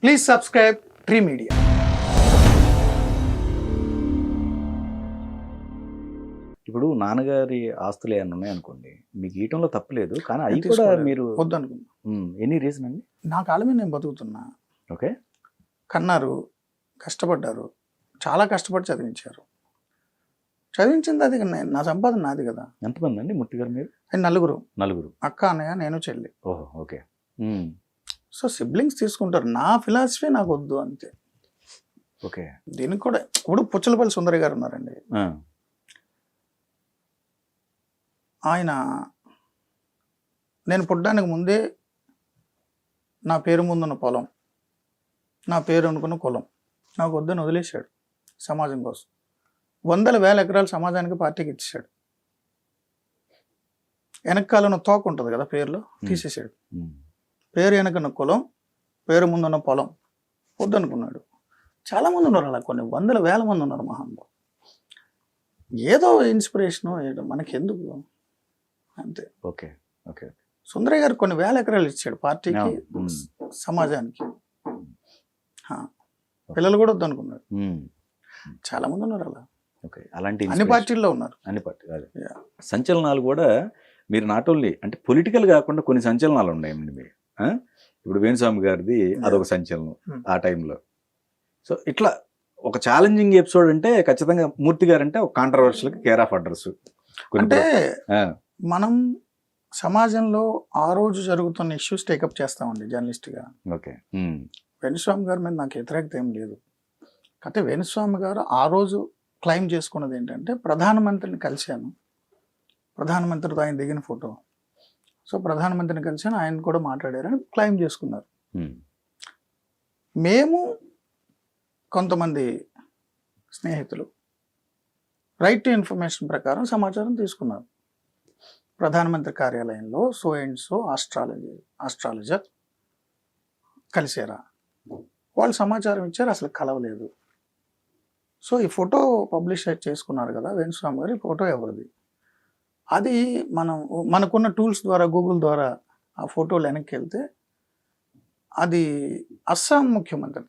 Please subscribe Tree Media. ఇప్పుడు నాన్నగారి ఆస్తులు ఏమైనా ఉన్నాయనుకోండి, మీకు ఇయటంలో తప్పులేదు, కానీ అవి కూడా మీరు వద్దనుకున్నా. ఎనీ రీజన్ అండి? నా కాళ్ళ మీద నేను బతుకుతున్నా. ఓకే. కన్నారు, కష్టపడ్డారు, చాలా కష్టపడి చదివించారు. చదివించింది అది నా సంపాదన నాది కదా. ఎంతమంది అండి ముట్టి గారు మీరు? నలుగురు. నలుగురు. అక్క, అన్నయ్య, నేను, చెల్లి. ఓహో, ఓకే. సో సిబ్లింగ్స్ తీసుకుంటారు. నా ఫిలాసఫీ నాకు వద్దు అంతే. ఓకే. దీనికి కూడా ఇప్పుడు పుచ్చలపల్లి సుందరి గారు ఉన్నారండి. ఆయన నేను పుట్టడానికి ముందే నా పేరు ముందున్న పొలం, నా పేరు అనుకున్న కులం నాకు వద్దని వదిలేశాడు సమాజం కోసం. 100,000 ఎకరాలు సమాజానికి పార్టీకి ఇచ్చేసాడు. వెనకాలన్న తోక ఉంటుంది కదా పేరులో, తీసేసాడు. పేరు వెనకన్న కులం, పేరు ముందున్న పొలం వద్దనుకున్నాడు. చాలామంది ఉన్నారు అలా, కొన్ని 100,000 మంది ఉన్నారు మహానుభావులు. ఏదో ఇన్స్పిరేషను ఏదో మనకి ఎందుకు అంతే. Okay, okay. సుందరయ్య గారు కొన్ని 1,000 ఎకరాలు ఇచ్చాడు పార్టీకి, సమాజానికి. పిల్లలు కూడా వద్దనుకున్నాడు. చాలా మంది ఉన్నారు అలా. ఓకే. అలాంటి అన్ని పార్టీల్లో ఉన్నారు. అన్ని పార్టీ సంచలనాలు కూడా మీరు నాట్ ఓన్లీ అంటే పొలిటికల్ కాకుండా కొన్ని సంచలనాలు ఉన్నాయండి మీరు. ఇప్పుడు వేణుస్వామి గారిది అదొక సంచలనం ఆ టైంలో. సో ఇట్లా ఒక ఛాలెంజింగ్ ఎపిసోడ్ అంటే ఖచ్చితంగా మూర్తి గారు అంటే ఒక కాంట్రవర్షియల్కి కేర్ ఆఫ్ అడ్రస్. అంటే మనం సమాజంలో ఆ రోజు జరుగుతున్న ఇష్యూస్ టేకప్ చేస్తామండి జర్నలిస్ట్గా. ఓకే. వేణుస్వామి గారి మీద నాకు వ్యతిరేకత ఏం లేదు. అయితే వేణుస్వామి గారు ఆ రోజు క్లెయిమ్ చేసుకున్నది ఏంటంటే, ప్రధానమంత్రిని కలిశాను, ప్రధానమంత్రితో ఆయన దిగిన ఫోటో, సో ప్రధానమంత్రిని కలిశాను, ఆయన కూడా మాట్లాడారని క్లెయిమ్ చేసుకున్నారు. మేము కొంతమంది స్నేహితులు రైట్ టు ఇన్ఫర్మేషన్ ప్రకారం సమాచారం తీసుకున్నారు. ప్రధానమంత్రి కార్యాలయంలో సో అండ్ సో ఆస్ట్రాలజర్ కలిసారా, వాళ్ళు సమాచారం ఇచ్చారు, అసలు కలవలేదు. సో ఈ ఫోటో పబ్లిష్ చేసుకున్నారు కదా వేణుస్వామి గారు, ఈ ఫోటో ఎవరిది? అది మనకున్న టూల్స్ ద్వారా, గూగుల్ ద్వారా ఆ ఫోటోలు వెనక్కి వెళ్తే అది అస్సాం ముఖ్యమంత్రి.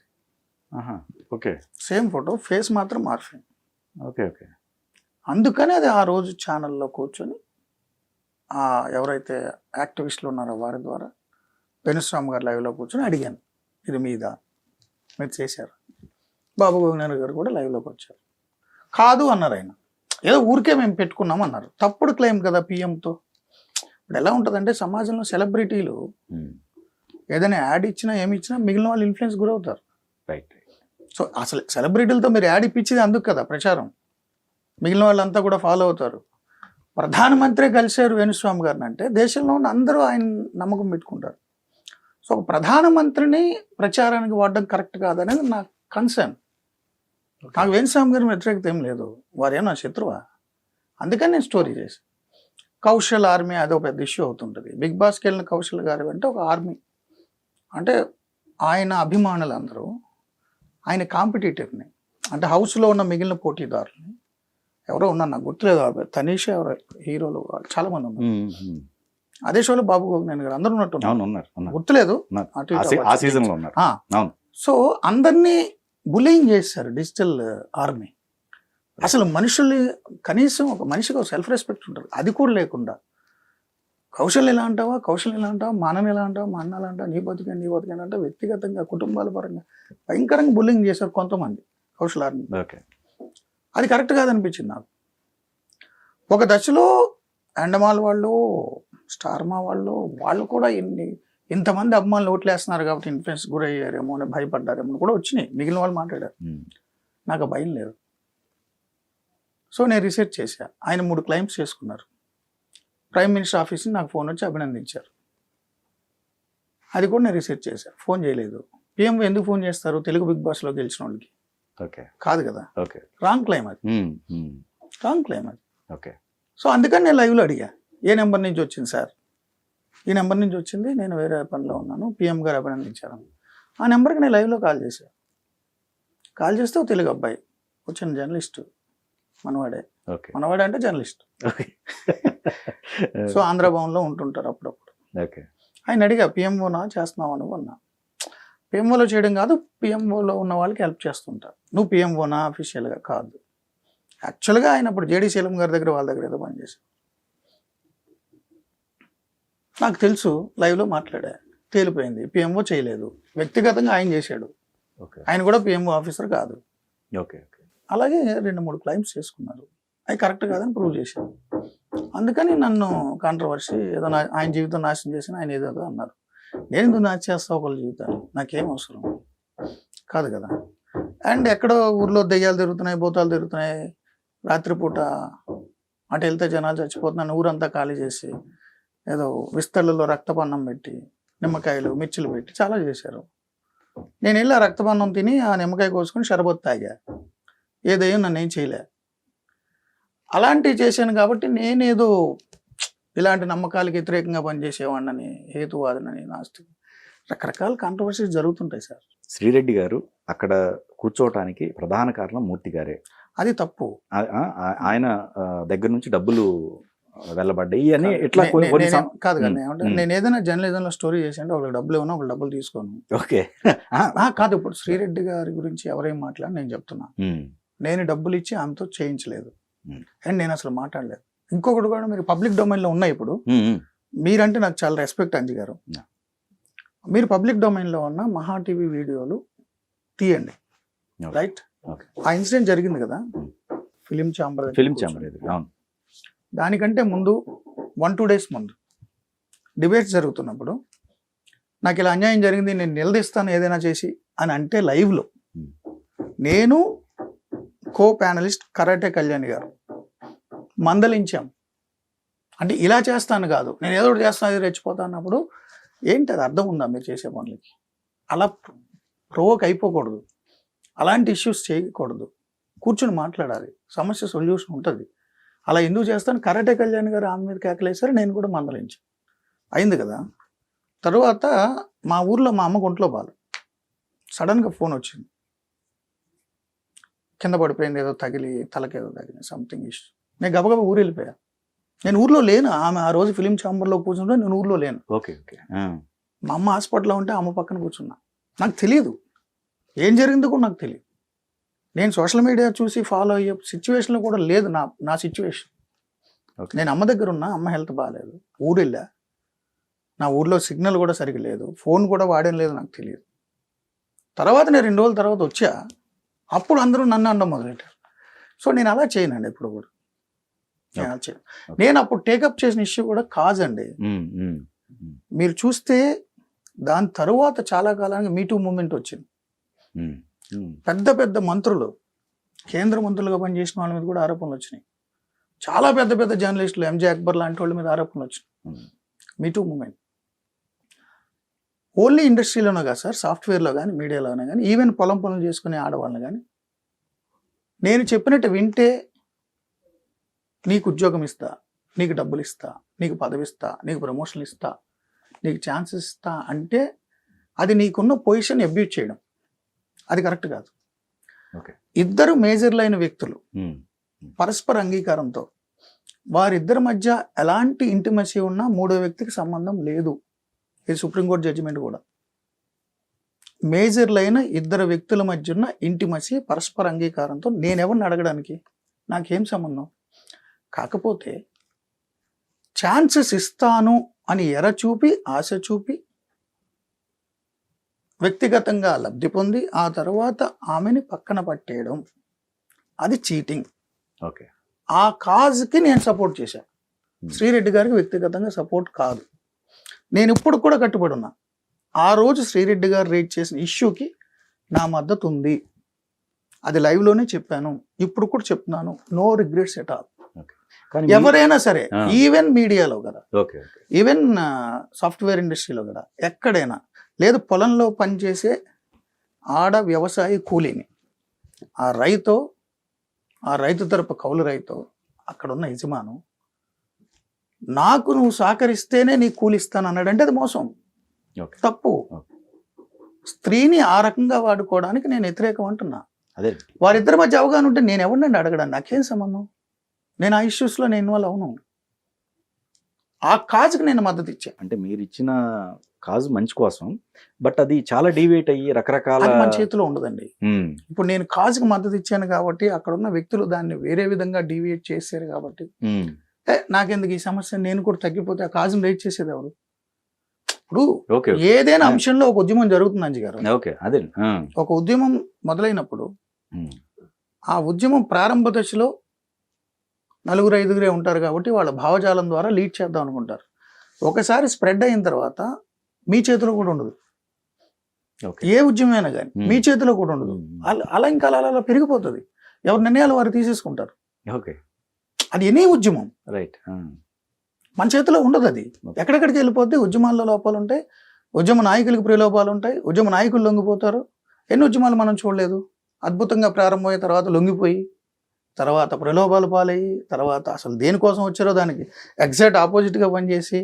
ఓకే. సేమ్ ఫోటో, ఫేస్ మాత్రం మార్ఫింగ్. Okay, okay. అందుకని అది ఆ రోజు ఛానల్లో కూర్చొని ఎవరైతే యాక్టివిస్టులు ఉన్నారో వారి ద్వారా వేణుస్వామి గారు లైవ్లో కూర్చొని అడిగాను, ఇది మీద మీరు చేశారు. బాబు గోవిందరావు గారు కూడా లైవ్లోకి వచ్చారు. కాదు అన్నారు ఆయన, ఏదో ఊరికే మేము పెట్టుకున్నాం అన్నారు. తప్పుడు క్లెయిమ్ కదా పిఎంతో. ఇప్పుడు ఎలా ఉంటుందంటే సమాజంలో సెలబ్రిటీలు ఏదైనా యాడ్ ఇచ్చినా ఏమి ఇచ్చినా మిగిలిన వాళ్ళు ఇన్ఫ్లుయెన్స్ గురవుతారు. రైట్. సో అసలు సెలబ్రిటీలతో మీరు యాడ్ ఇప్పించేది అందుకు కదా ప్రచారం, మిగిలిన వాళ్ళంతా కూడా ఫాలో అవుతారు. ప్రధానమంత్రి కలిశారు వేణుస్వామి గారిని అంటే దేశంలో ఉన్న అందరూ ఆయన నమ్మకం పెట్టుకుంటారు. సో ఒక ప్రధానమంత్రిని ప్రచారానికి వాడడం కరెక్ట్ కాదనేది నా కన్సర్న్. నాకు వేణుస్వామి గారి వ్యతిరేకత ఏం లేదు, వారేమో నా శత్రువా. అందుకని నేను స్టోరీ చేసి కౌశల్ ఆర్మీ అదొక పెద్ద ఇష్యూ అవుతుంటుంది. బిగ్ బాస్కి వెళ్ళిన కౌశల్ గారి అంటే ఒక ఆర్మీ, అంటే ఆయన అభిమానులందరూ ఆయన కాంపిటేటివ్ని, అంటే హౌస్లో ఉన్న మిగిలిన పోటీదారులని ఎవరో ఉన్నారు, నాకు గుర్తులేదు, తనీష్ ఎవరో హీరోలు చాలా మంది ఉన్నారు. అదే షోలో బాబు గోవిందన్ గారు అందరూ ఉన్నట్టు గుర్తులేదు. సో అందరినీ బుల్లింగ్ చేశారు డిజిటల్ ఆర్మీ. అసలు మనుషుల్ని కనీసం ఒక మనిషికి ఒక సెల్ఫ్ రెస్పెక్ట్ ఉంటుంది, అది కూడా లేకుండా కౌశల్ ఎలా అంటావా, మా అన్నని ఎలా అంటావా, మా అన్న ఎలా అంటావా, నీ బతికే అంటే వ్యక్తిగతంగా కుటుంబాల పరంగా భయంకరంగా బుల్లింగ్ చేశారు కొంతమంది కౌశల్ ఆర్మీ. అది కరెక్ట్ కాదనిపించింది నాకు. ఒక దశలో అండమాల్ వాళ్ళు, స్టార్మా వాళ్ళు కూడా ఇంతమంది అభిమానులు ఓట్లేస్తున్నారు కాబట్టి ఇన్ఫ్లుయెన్స్ గురయ్యారేమో అని భయపడ్డారేమో కూడా వచ్చినాయి, మిగిలిన వాళ్ళు మాట్లాడారు. నాకు భయం లేదు. సో నేను రీసెర్చ్ చేశాను. ఆయన 3 క్లెయిమ్స్ చేసుకున్నారు. ప్రైమ్ మినిస్టర్ ఆఫీస్ని నాకు ఫోన్ వచ్చి అభినందించారు. అది కూడా నేను రీసెర్చ్ చేశాను. ఫోన్ చేయలేదు. పిఎం ఎందుకు ఫోన్ చేస్తారు తెలుగు బిగ్ బాస్లో గెలిచిన వాళ్ళకి? కాదు కదా. రాంగ్ క్లెయిమ్ అది, రాంగ్ క్లెయిమ్ అది. సో అందుకని నేను లైవ్లో అడిగా, ఏ నెంబర్ నుంచి వచ్చింది సార్? ఈ నెంబర్ నుంచి వచ్చింది, నేను వేరే పనిలో ఉన్నాను, పిఎం గారు అభినందించారు. ఆ నెంబర్కి నేను లైవ్లో కాల్ చేశాను. కాల్ చేస్తే తెలుగు అబ్బాయి వచ్చిన జర్నలిస్టు, మనవాడే అంటే జర్నలిస్ట్. సో ఆంధ్ర భవన్లో ఉంటుంటారు అప్పుడప్పుడు. ఆయన అడిగా, పిఎంఓనా చేస్తున్నావు నువ్వు అన్నా. పిఎంఓలో చేయడం కాదు, పిఎంఓలో ఉన్న వాళ్ళకి హెల్ప్ చేస్తుంటారు. నువ్వు పిఎంఓనా అఫీషియల్గా కాదు. యాక్చువల్గా ఆయన ఇప్పుడు జేడీ శీలం గారి దగ్గర వాళ్ళ దగ్గర ఏదో పనిచేశారు. నాకు తెలుసు, లైవ్లో మాట్లాడా, తేలిపోయింది. పిఎంఓ చేయలేదు, వ్యక్తిగతంగా ఆయన చేశాడు. ఓకే ఆయన కూడా పిఎంఓ ఆఫీసర్ కాదు. ఓకే ఓకే అలాగే 2-3 క్లైమ్స్ చేసుకున్నారు. అవి కరెక్ట్ కాదని ప్రూవ్ చేశారు. అందుకని నన్ను కాంట్రవర్సీ ఏదో ఆయన జీవితం నాశనం చేసిన ఆయన ఏదో అన్నారు. నేను ఎందుకు నాశనం చేస్తా ఒకళ్ళ జీవితాన్ని? నాకేం అవసరం కాదు కదా. అండ్ ఎక్కడో ఊర్లో దెయ్యాలు తిరుగుతున్నాయి, భూతాలు తిరుగుతున్నాయి, రాత్రిపూట అటు వెళ్తే జనాలు చచ్చిపోతున్నాను, ఊరంతా ఖాళీ చేసి ఏదో విస్తళ్ళలో రక్తపన్నం పెట్టి నిమ్మకాయలు మిర్చిలు పెట్టి చాలా చేశారు. నేను వెళ్ళి ఆ రక్తపన్నం తిని ఆ నిమ్మకాయ కోసుకొని షరబత్ తాగా. ఏదయ్యో నన్ను ఏం చేయలే. అలాంటివి చేశాను కాబట్టి నేనేదో ఇలాంటి నమ్మకాలకు వ్యతిరేకంగా పనిచేసేవాడినని, హేతువాదనని, నాస్తిక రకరకాల కాంట్రవర్సీస్ జరుగుతుంటాయి సార్. శ్రీరెడ్డి గారు అక్కడ కూర్చోవటానికి ప్రధాన కారణం మూర్తి గారే. అది తప్పు. ఆయన దగ్గర నుంచి డబ్బులు వెళ్ళబడ్డాయి అని ఇట్లా కొన్ని కాదు కదా. నేను ఏదైనా జర్నలిజంలో స్టోరీ చేసి అంటే ఒకళ్ళు డబ్బులు ఇవ్వను, ఒకళ్ళు డబ్బులు తీసుకోను. ఓకే కాదు, ఇప్పుడు శ్రీరెడ్డి గారి గురించి ఎవరేం మాట్లాడి నేను చెప్తున్నా, నేను డబ్బులు ఇచ్చి ఆమెతో చేయించలేదు అండ్ నేను అసలు మాట్లాడలేదు. ఇంకొకటి కూడా, మీరు పబ్లిక్ డొమైన్లో ఉన్నాయి ఇప్పుడు, మీరంటే నాకు చాలా రెస్పెక్ట్ అంజి గారు. మీరు పబ్లిక్ డొమైన్లో ఉన్న మహా టీవీ వీడియోలు తీయండి, రైట్? ఆ ఇన్సిడెంట్ జరిగింది కదా ఫిలిం ఛాంబర్. అవును. దానికంటే ముందు 1-2 days ముందు డిబేట్స్ జరుగుతున్నప్పుడు నాకు ఇలా అన్యాయం జరిగింది, నేను నిలదీస్తాను ఏదైనా చేసి అని అంటే లైవ్లో నేను కో ప్యానలిస్ట్ కరాటే కళ్యాణ్ గారు మందలించాం. అంటే ఇలా చేస్తాను కాదు, నేను ఏదో ఒకటి చేస్తాను, అది రెచ్చిపోతా అన్నప్పుడు ఏంటి అది అర్థం ఉందా మీరు చేసే పనులకి? అలా ప్రొవోక్ అయిపోకూడదు, అలాంటి ఇష్యూస్ చేయకూడదు, కూర్చొని మాట్లాడాలి, సమస్య సొల్యూషన్ ఉంటుంది. అలా ఎందుకు చేస్తాను? కరాటే కళ్యాణ్ గారు ఆమె మీద కేకలేసారు, నేను కూడా మందలించాను, అయింది కదా. తర్వాత మా ఊర్లో మా అమ్మకు ఒంట్లో బాలు, సడన్గా ఫోన్ వచ్చింది, కింద పడిపోయింది, ఏదో తగిలి తలకేదో తగిలి సంథింగ్ ఇష్యూ. నేను గబగబా ఊరు వెళ్ళిపోయా. నేను ఊర్లో లేను, ఆమె ఆ రోజు ఫిలిం ఛాంబర్లో కూర్చుంటే నేను ఊర్లో లేను. Okay okay. మా అమ్మ హాస్పిటల్లో ఉంటే అమ్మ పక్కన కూర్చున్నా. నాకు తెలియదు ఏం జరిగిందో కూడా నాకు తెలియదు. నేను సోషల్ మీడియా చూసి ఫాలో అయ్యే సిచ్యువేషన్లో కూడా లేదు నా సిచ్యువేషన్. నేను అమ్మ దగ్గర ఉన్నా, అమ్మ హెల్త్ బాగాలేదు, ఊరు వెళ్ళా, నా ఊర్లో సిగ్నల్ కూడా సరిగ్గా లేదు, ఫోన్ కూడా వాడేం లేదు, నాకు తెలియదు. తర్వాత నేను 2 రోజుల తర్వాత వచ్చా, అప్పుడు అందరూ నన్ను అనడం మొదలెట్టారు. సో నేను అలా చేయనండి ఎప్పుడు కూడా, నేను అలా చేయను. నేను అప్పుడు టేకప్ చేసిన ఇష్యూ కూడా కాజ్ అండి. మీరు చూస్తే దాని తరువాత చాలా కాలానికి మీటూ మూమెంట్ వచ్చింది. పెద్ద పెద్ద మంత్రులు, కేంద్ర మంత్రులుగా పనిచేసిన వాళ్ళ మీద కూడా ఆరోపణలు వచ్చినాయి. చాలా పెద్ద పెద్ద జర్నలిస్టులు, ఎంజే అక్బర్ లాంటి వాళ్ళ మీద ఆరోపణలు వచ్చినాయి. మీటూ మూమెంట్ ఓన్లీ ఇండస్ట్రీలోనే కాదు సార్, సాఫ్ట్వేర్లో కానీ, మీడియాలోనే కానీ, ఈవెన్ పొలం పనులు చేసుకునే ఆడవాళ్ళని కానీ నేను చెప్పినట్టు వింటే నీకు ఉద్యోగం ఇస్తా, నీకు డబ్బులు ఇస్తా, నీకు పదవి ఇస్తా, నీకు ప్రమోషన్ ఇస్తా, నీకు ఛాన్సెస్ ఇస్తా అంటే అది నీకున్న పొజిషన్ అబ్యూజ్ చేయడం, అది కరెక్ట్ కాదు. ఇద్దరు మేజర్లైన వ్యక్తులు పరస్పర అంగీకారంతో, వారిద్దరి మధ్య ఎలాంటి ఇంటిమసీ ఉన్నా మూడో వ్యక్తికి సంబంధం లేదు. ఇది సుప్రీంకోర్టు జడ్జిమెంట్ కూడా. మేజర్లైన ఇద్దరు వ్యక్తుల మధ్య ఉన్న ఇంటిమసీ పరస్పర అంగీకారంతో నేనెవరిని అడగడానికి, నాకేం సంబంధం? కాకపోతే ఛాన్సెస్ ఇస్తాను అని ఎర చూపి, ఆశ చూపి, వ్యక్తిగతంగా లబ్ధి పొంది ఆ తర్వాత ఆమెని పక్కన పట్టేయడం, అది చీటింగ్. ఓకే, ఆ కాజ్కి నేను సపోర్ట్ చేశాను. శ్రీరెడ్డి గారికి వ్యక్తిగతంగా సపోర్ట్ కాదు. నేను ఇప్పుడు కూడా కట్టుబడి ఉన్నా. ఆ రోజు శ్రీరెడ్డి గారు రేట్ చేసిన ఇష్యూకి నా మద్దతు ఉంది, అది లైవ్లోనే చెప్పాను, ఇప్పుడు కూడా చెప్తున్నాను. No regrets at all. ఎవరైనా సరే, ఈవెన్ మీడియాలో కదా, ఈవెన్ సాఫ్ట్వేర్ ఇండస్ట్రీలో కదా, ఎక్కడైనా లేదు, పొలంలో పనిచేసే ఆడ వ్యవసాయ కూలీని, ఆ రైతు తరపు కౌలు రైతు, అక్కడున్న యజమాను, నాకు నువ్వు సహకరిస్తేనే నీకు కూలిస్తాను అన్నాడంటే అది మోసం, తప్పు. స్త్రీని ఆ రకంగా వాడుకోవడానికి నేను వ్యతిరేకం అంటున్నా. వారిద్దరి మధ్య అవగాహన ఉంటే నేను ఎవరినండి అడగడానికి, నాకేం సంబంధం? నేను ఆ ఇష్యూస్లో నేను ఇన్వాల్వ్ అవును. ఆ కాజ్కి నేను మద్దతు ఇచ్చాను. అంటే మీరు ఇచ్చిన కాజ్ మంచి కోసం, బట్ అది చాలా డీవియేట్ అయ్యి రకరకాల అది మన చేతిలో ఉండదండి. ఉమ్, ఇప్పుడు నేను కాజుకి మద్దతు ఇచ్చాను కాబట్టి అక్కడ ఉన్న వ్యక్తులు దాన్ని వేరే విధంగా డీవియేట్ చేశారు కాబట్టి ఉమ్, నాకెందుకు ఈ సమస్య, నేను కూడా తగ్గిపోతే ఆ కాజును రైట్ చేసేది ఎవరు? ఇప్పుడు ఓకే ఏదైనా అంశంలో ఒక ఉద్యమం జరుగుతుంది అంజి గారు. ఓకే అదే ఒక ఉద్యమం మొదలైనప్పుడు ఆ ఉద్యమం ప్రారంభ దశలో 4-5 ఉంటారు కాబట్టి వాళ్ళ భావజాలం ద్వారా లీడ్ చేద్దాం అనుకుంటారు. ఒకసారి స్ప్రెడ్ అయిన తర్వాత మీ చేతిలో కూడా ఉండదు. ఓకే ఏ ఉద్యమైనా కానీ మీ చేతిలో కూడా ఉండదు. అలా ఇంకా అలా పెరిగిపోతుంది. ఎవరి నిర్ణయాలు వారు తీసేసుకుంటారు. ఓకే అది ఎనీ ఉద్యమం రైట్ మన చేతిలో ఉండదు. అది ఎక్కడెక్కడికి వెళ్ళిపోతే ఉద్యమాల్లో లోపాలు ఉంటాయి, ఉద్యమ నాయకులకు ప్రలోభాలు ఉంటాయి, ఉద్యమ నాయకులు లొంగిపోతారు. ఎన్ని ఉద్యమాలు మనం చూడలేదు? అద్భుతంగా ప్రారంభమైన తర్వాత లొంగిపోయి, తర్వాత ప్రలోభాలు పాలయ్యి, తర్వాత అసలు దేనికోసం వచ్చారో దానికి ఎగ్జాక్ట్ ఆపోజిట్గా పనిచేసి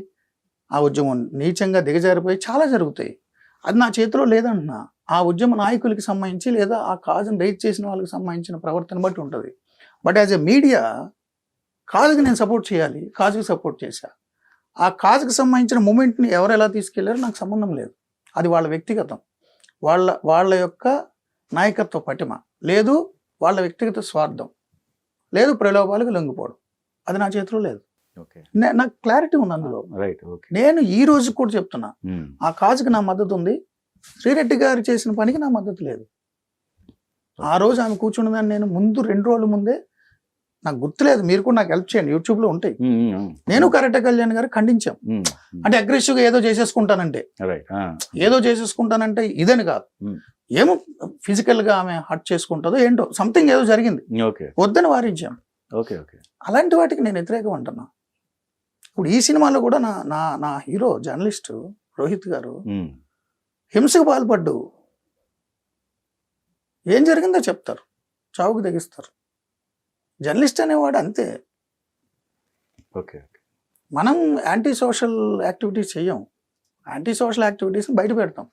ఆ ఉద్యమం నీచంగా దిగజారిపోయి చాలా జరుగుతాయి. అది నా చేతిలో లేదంటున్నా. ఆ ఉద్యమ నాయకులకి సంబంధించి లేదా ఆ కాజును రైట్ చేసిన వాళ్ళకి సంబంధించిన ప్రవర్తన బట్టి ఉంటుంది. బట్ యాజ్ ఎ మీడియా కాజుకి నేను సపోర్ట్ చేయాలి, కాజుకి సపోర్ట్ చేశా. ఆ కాజుకి సంబంధించిన మూమెంట్ని ఎవరు ఎలా తీసుకెళ్లారో నాకు సంబంధం లేదు. అది వాళ్ళ వ్యక్తిగతం, వాళ్ళ యొక్క నాయకత్వ పటిమ, లేదు వాళ్ళ వ్యక్తిగత స్వార్థం, లేదు ప్రలోభాలకు లొంగిపోవడం. అది నా చేతిలో లేదు. ఓకే నాకు క్లారిటీ ఉంది అందులో. రైట్ ఓకే నేను ఈ రోజు కూడా చెప్తున్నా, ఆ కాజుకి నా మద్దతు ఉంది. శ్రీరెడ్డి గారు చేసిన పనికి నా మద్దతు లేదు. ఆ రోజు ఆమె కూర్చున్నదాన్ని నేను ముందు 2 రోజుల ముందే, నాకు గుర్తులేదు, మీరు కూడా నాకు హెల్ప్ చేయండి, యూట్యూబ్లో ఉంటాయి. నేను కరెక్ట్ కళ్యాణ్ గారు ఖండించాం. అంటే అగ్రెసివ్గా ఏదో చేసేసుకుంటానంటే, ఏదో చేసేసుకుంటానంటే ఇదని కాదు, ఏమో ఫిజికల్గా ఆమె హర్ట్ చేసుకుంటుందో ఏంటో సంథింగ్ ఏదో జరిగింది, వద్దని వారించాం. అలాంటి వాటికి నేను వ్యతిరేకం అంటున్నా. ఇప్పుడు ఈ సినిమాలో కూడా నా హీరో జర్నలిస్ట్ రోహిత్ గారు హింసకు పాల్పడ్డు, ఏం జరిగిందో చెప్తారు, చావుకు తెగిస్తారు. జర్నలిస్ట్ అనేవాడు అంతే. మనం యాంటీ సోషల్ యాక్టివిటీస్ చెయ్యం, యాంటీ సోషల్ యాక్టివిటీస్ బయట పెడతాం.